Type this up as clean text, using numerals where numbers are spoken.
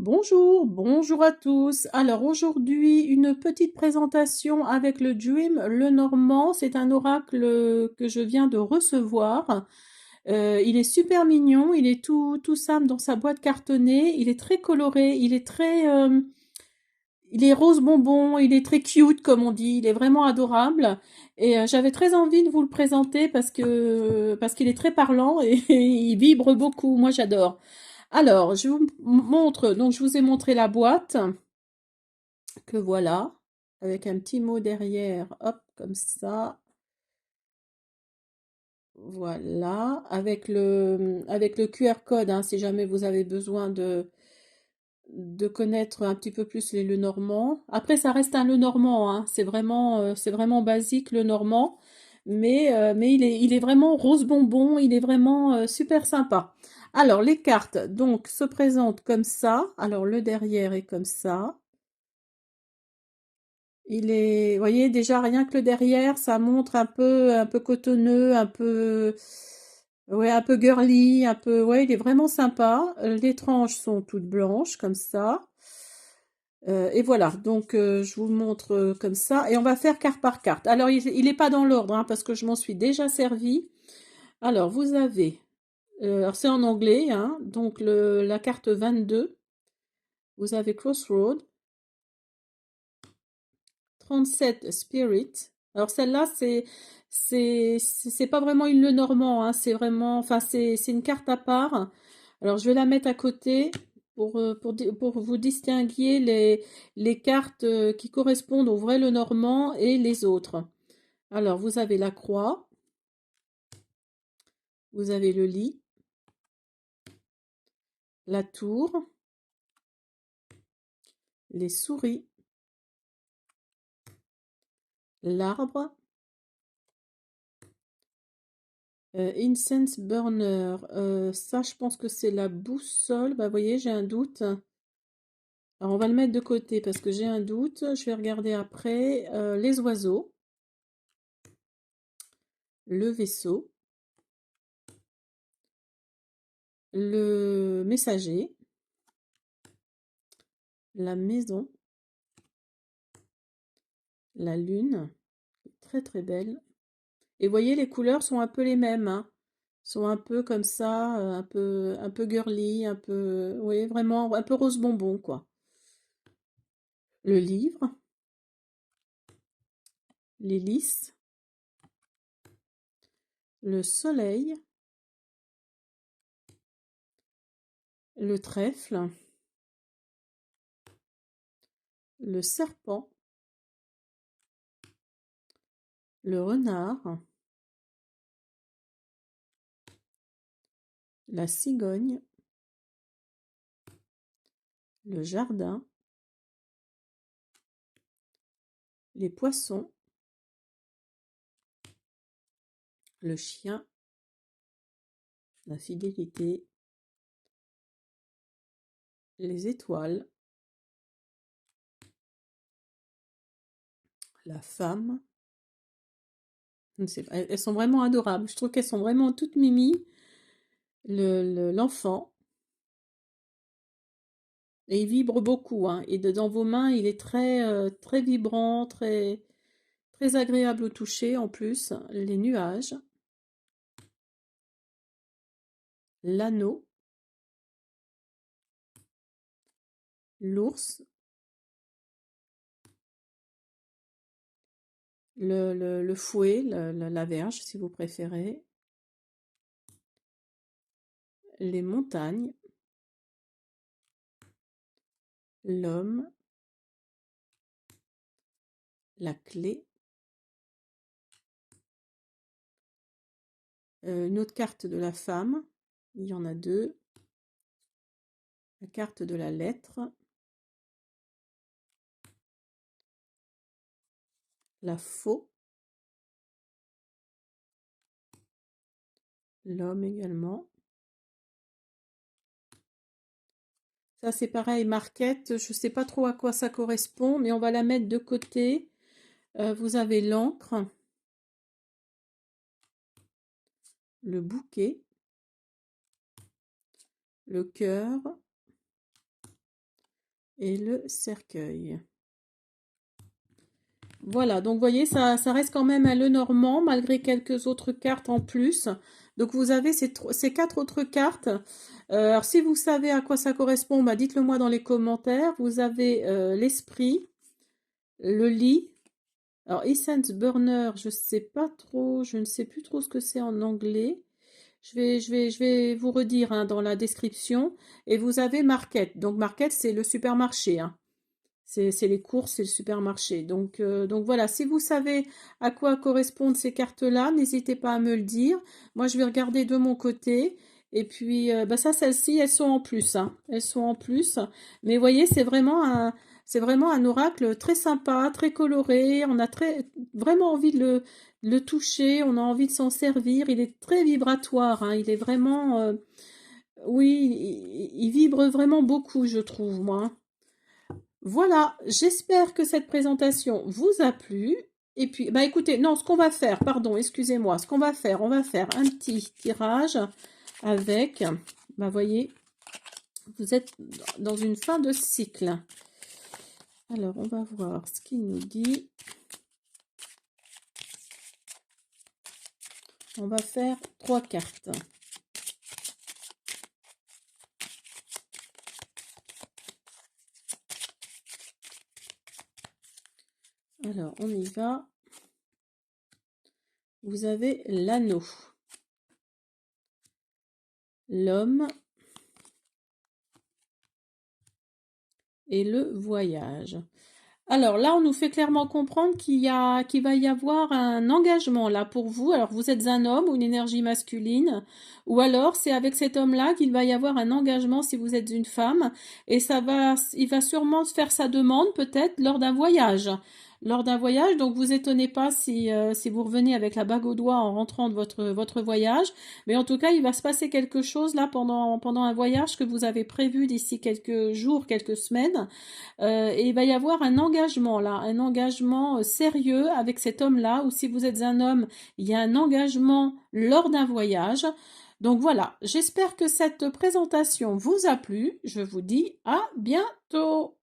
Bonjour, bonjour à tous. Alors aujourd'hui, une petite présentation avec le Dream Lenormand. C'est un oracle que je viens de recevoir. Il est super mignon, il est tout simple dans sa boîte cartonnée. Il est très coloré, il est rose bonbon, il est très cute comme on dit. Il est vraiment adorable. Et j'avais très envie de vous le présenter parce qu'il est très parlant et il vibre beaucoup. Moi, j'adore. Alors, je vous montre, donc je vous ai montré la boîte, que voilà, avec un petit mot derrière, hop, comme ça, voilà, avec le QR code, hein, si jamais vous avez besoin de connaître un petit peu plus les Lenormand. Après, ça reste un Lenormand, hein, c'est vraiment basique, le Normand, mais il est vraiment rose bonbon, il est vraiment super sympa. Alors, les cartes, donc, se présentent comme ça. Alors, le derrière est comme ça. Vous voyez, déjà, rien que le derrière, ça montre un peu cotonneux, ouais, un peu girly, ouais, il est vraiment sympa. Les tranches sont toutes blanches, comme ça. Et voilà, donc je vous montre comme ça. Et on va faire carte par carte. Alors, il n'est pas dans l'ordre, hein, parce que je m'en suis déjà servi. Alors, vous avez, alors c'est en anglais, hein, donc la carte 22. Vous avez Crossroad, 37 Spirit. Alors celle-là, c'est pas vraiment une Lenormand, hein, c'est vraiment, enfin c'est une carte à part. Alors je vais la mettre à côté pour vous distinguer les cartes qui correspondent au vrai Lenormand et les autres. Alors vous avez la croix, vous avez le lit, la tour, les souris, l'arbre, incense burner, ça je pense que c'est la boussole. Bah vous voyez, j'ai un doute. Alors on va le mettre de côté parce que j'ai un doute. Je vais regarder après. Les oiseaux, le vaisseau, le messager, la maison, la lune, très très belle. Et vous voyez, les couleurs sont un peu les mêmes, hein. Sont un peu comme ça, un peu girly, un peu, oui, vraiment un peu rose bonbon, quoi. Le livre, l'hélice, le soleil, le trèfle, le serpent, le renard, la cigogne, le jardin, les poissons, le chien, la fidélité, les étoiles, la femme. Je ne sais pas, elles sont vraiment adorables. Je trouve qu'elles sont vraiment toutes mimi. L'enfant. Et il vibre beaucoup, hein. Et dans vos mains, il est très vibrant, très agréable au toucher en plus. Les nuages, l'anneau, l'ours, le fouet, la verge si vous préférez, les montagnes, l'homme, la clé, une autre carte de la femme, il y en a deux, la carte de la lettre, la faux, l'homme également. Ça c'est pareil, marquette, je ne sais pas trop à quoi ça correspond, mais on va la mettre de côté. Vous avez l'encre, le bouquet, le cœur, et le cercueil. Voilà, donc vous voyez, ça reste quand même un Lenormand, malgré quelques autres cartes en plus. Donc vous avez ces 4 autres cartes. Alors si vous savez à quoi ça correspond, bah, dites-le moi dans les commentaires. Vous avez l'esprit, le lit. Alors Essence Burner, je sais pas trop, je ne sais plus trop ce que c'est en anglais. Je vais vous redire hein, dans la description. Et vous avez Market. Donc Market, c'est le supermarché. Hein. C'est les courses, c'est le supermarché. Donc voilà, si vous savez à quoi correspondent ces cartes-là, n'hésitez pas à me le dire. Moi, je vais regarder de mon côté. Et puis, bah ça, celles-ci, elles sont en plus. Hein. Elles sont en plus. Mais vous voyez, c'est vraiment un oracle très sympa, très coloré. On a vraiment envie de le toucher. On a envie de s'en servir. Il est très vibratoire. Hein. Il est vraiment, oui, il vibre vraiment beaucoup, je trouve, moi. Voilà, j'espère que cette présentation vous a plu. Et puis, bah écoutez, non, ce qu'on va faire, pardon, excusez-moi, ce qu'on va faire, on va faire un petit tirage avec, bah voyez, vous êtes dans une fin de cycle. Alors, on va voir ce qu'il nous dit. On va faire 3 cartes. Alors, on y va. Vous avez l'anneau, l'homme et le voyage. Alors là, on nous fait clairement comprendre qu'il va y avoir un engagement là pour vous. Alors vous êtes un homme ou une énergie masculine, ou alors c'est avec cet homme-là qu'il va y avoir un engagement si vous êtes une femme, et il va sûrement faire sa demande peut-être lors d'un voyage. Lors d'un voyage, donc vous étonnez pas si vous revenez avec la bague au doigt en rentrant de votre voyage, mais en tout cas il va se passer quelque chose là pendant un voyage que vous avez prévu d'ici quelques jours, quelques semaines. Et il va y avoir un engagement là, un engagement sérieux avec cet homme-là, ou si vous êtes un homme, il y a un engagement lors d'un voyage. Donc voilà, j'espère que cette présentation vous a plu. Je vous dis à bientôt.